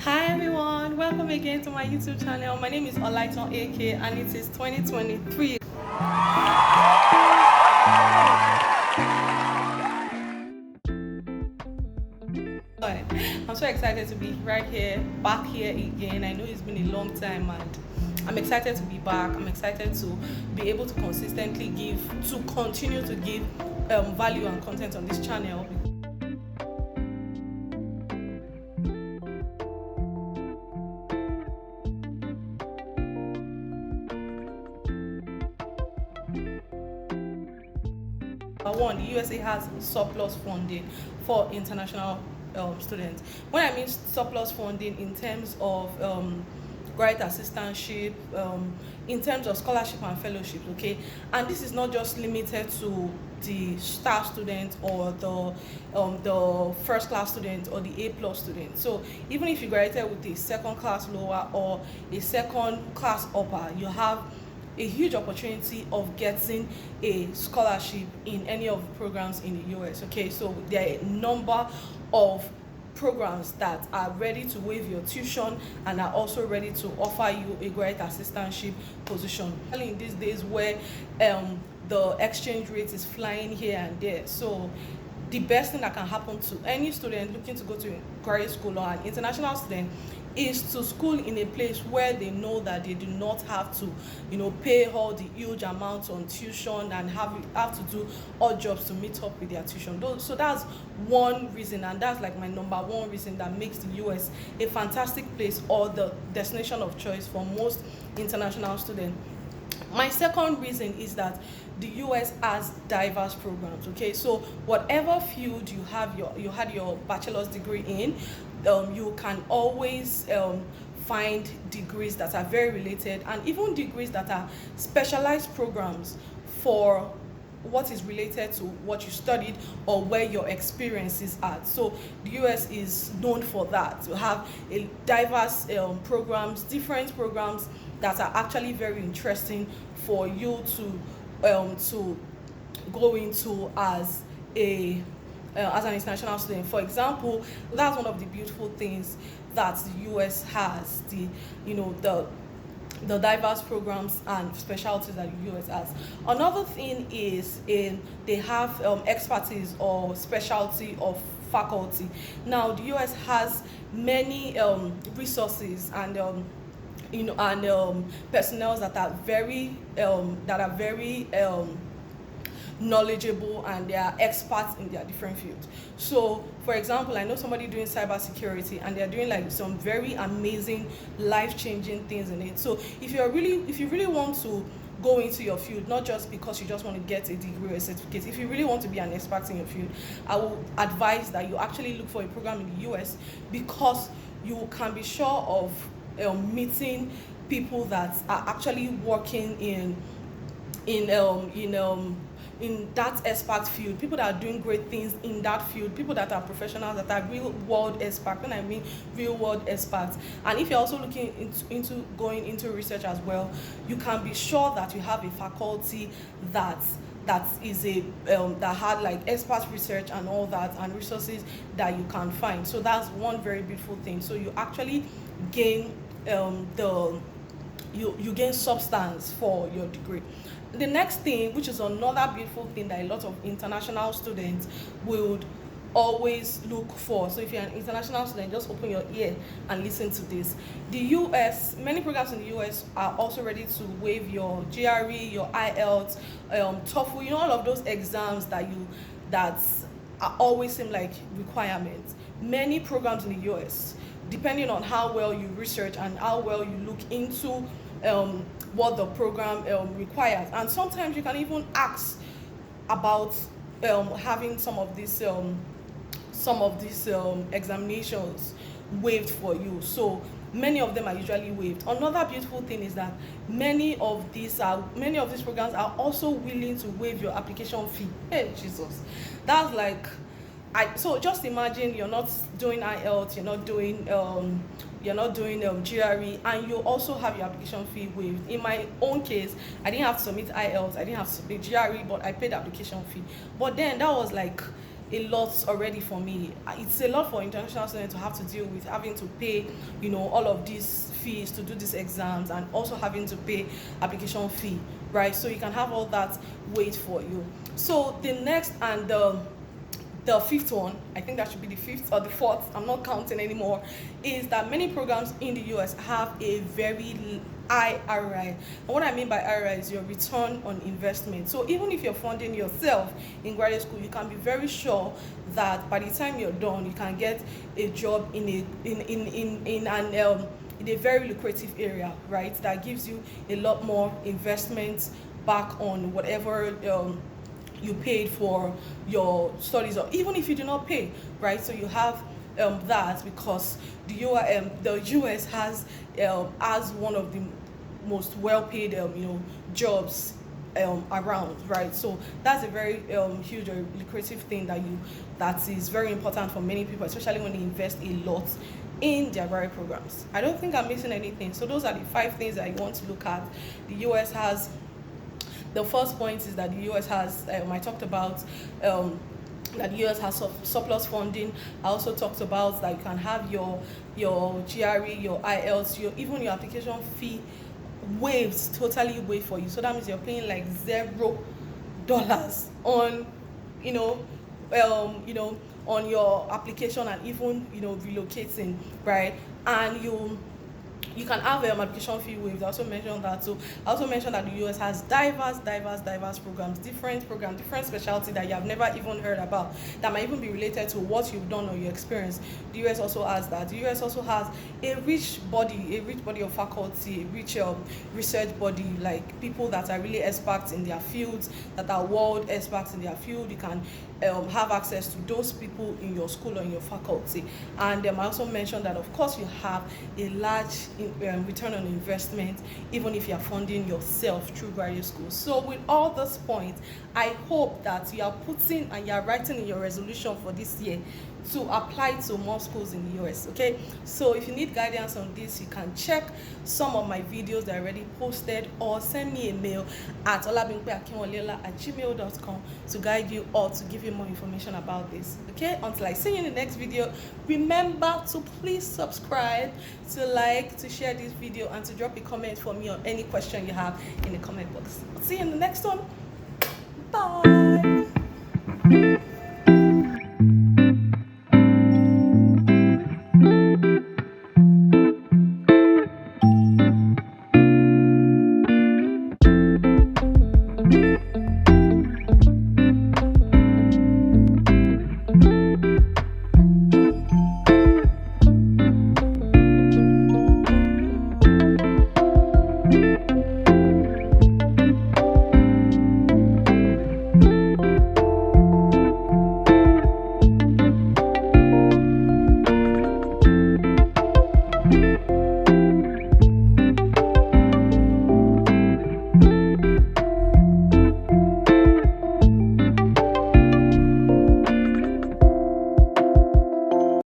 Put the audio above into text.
Hi everyone, welcome again to my YouTube channel. My name is Olaiton AK and it is 2023. I'm so excited to be right here, back here again. I know it's been a long time and I'm excited to be back. I'm excited to be able to consistently continue to give value and content on this channel. One, the USA has surplus funding for international students. When I mean surplus funding in terms of grant assistantship, in terms of scholarship and fellowship, okay? And this is not just limited to the star student or the first class student or the A+ student. So even if you graduated with a second class lower or a second class upper, you have a huge opportunity of getting a scholarship in any of the programs in the US. Okay, so there are a number of programs that are ready to waive your tuition and are also ready to offer you a grant assistantship position. In these days where the exchange rate is flying here and there, so the best thing that can happen to any student looking to go to graduate school or an international student is to school in a place where they know that they do not have to, pay all the huge amounts on tuition and have to do odd jobs to meet up with their tuition. So that's one reason, and that's like my number one reason that makes the US a fantastic place or the destination of choice for most international students. My second reason is that the US has diverse programs. Okay, so whatever field you had your bachelor's degree in, you can always find degrees that are very related, and even degrees that are specialized programs for what is related to what you studied or where your experience is at. So the US is known for that, to have a diverse programs, different programs that are actually very interesting for you to go into as an international student. For example, that's one of the beautiful things that the US has, the diverse programs and specialties that the US has. Another thing is they have expertise or specialty of faculty. Now the US has many resources and personnel that are very knowledgeable, and they are experts in their different fields. So for example, I know somebody doing cybersecurity and they're doing like some very amazing life-changing things in it. So if you really want to go into your field, not just because you just want to get a degree or a certificate, if you really want to be an expert in your field, I will advise that you actually look for a program in the US, because you can be sure of meeting people that are actually working in that expert field, people that are doing great things in that field, people that are professionals, that are real world experts. When I mean real world experts, and if you're also looking into going into research as well, you can be sure that you have a faculty that is that had like expert research and all that, and resources that you can find. So that's one very beautiful thing. So you actually gain you gain substance for your degree. The next thing, which is another beautiful thing that a lot of international students would always look for. So if you're an international student, just open your ear and listen to this. The US, many programs in the US are also ready to waive your GRE, your IELTS, TOEFL, all of those exams that always seem like requirements. Many programs in the US, depending on how well you research and how well you look into what the program requires, and sometimes you can even ask about having some of these examinations waived for you. So many of them are usually waived. Another beautiful thing is that many of these programs are also willing to waive your application fee. Hey Jesus, that's like, so just imagine you're not doing IELTS, you're not doing GRE, and you also have your application fee waived. In my own case, I didn't have to submit IELTS, I didn't have to submit GRE, but I paid the application fee. But then that was like a lot already for me. It's a lot for international students to have to deal with, having to pay, all of these fees to do these exams, and also having to pay application fee, right? So you can have all that wait for you. So the next and the fifth one, I think that should be the fifth or the fourth, I'm not counting anymore, is that many programs in the US have a very high ROI. And what I mean by ROI is your return on investment. So even if you're funding yourself in graduate school, you can be very sure that by the time you're done, you can get a job in a very lucrative area, right? That gives you a lot more investment back on whatever you paid for your studies, or even if you do not pay, right? So you have that, because the US has one of the most well-paid jobs around, right? So that's a very huge or lucrative thing that is very important for many people, especially when they invest a lot in their graduate programs. I don't think I'm missing anything. So those are the 5 things that you want to look at. The US has. The first point is that the US has, I talked about that the US has surplus funding. I also talked about that you can have your GRE, your IELTS, even your application fee waived, totally waived for you. So that means you're paying like $0 on, on your application, and even, relocating, right? And you can have application fee waived. I also mentioned that. So I also mentioned that the US has diverse programs, different specialty that you have never even heard about, that might even be related to what you've done or your experience. The US also has that. The US also has a rich body of faculty, a rich research body, like people that are really experts in their fields, that are world experts in their field. You can have access to those people in your school or in your faculty. And I also mentioned that, of course, you have a large return on investment, even if you are funding yourself through graduate school. So with all this points, I hope that you are putting and you are writing in your resolution for this year to apply to more schools in the US, okay? So if you need guidance on this, you can check some of my videos that I already posted, or send me a mail at olabimpeakinwolela@gmail.com to guide you or to give you more information about this, okay? Until I see you in the next video, remember to please subscribe, to like, to share this video, and to drop a comment for me or any question you have in the comment box. I'll see you in the next one. Bye.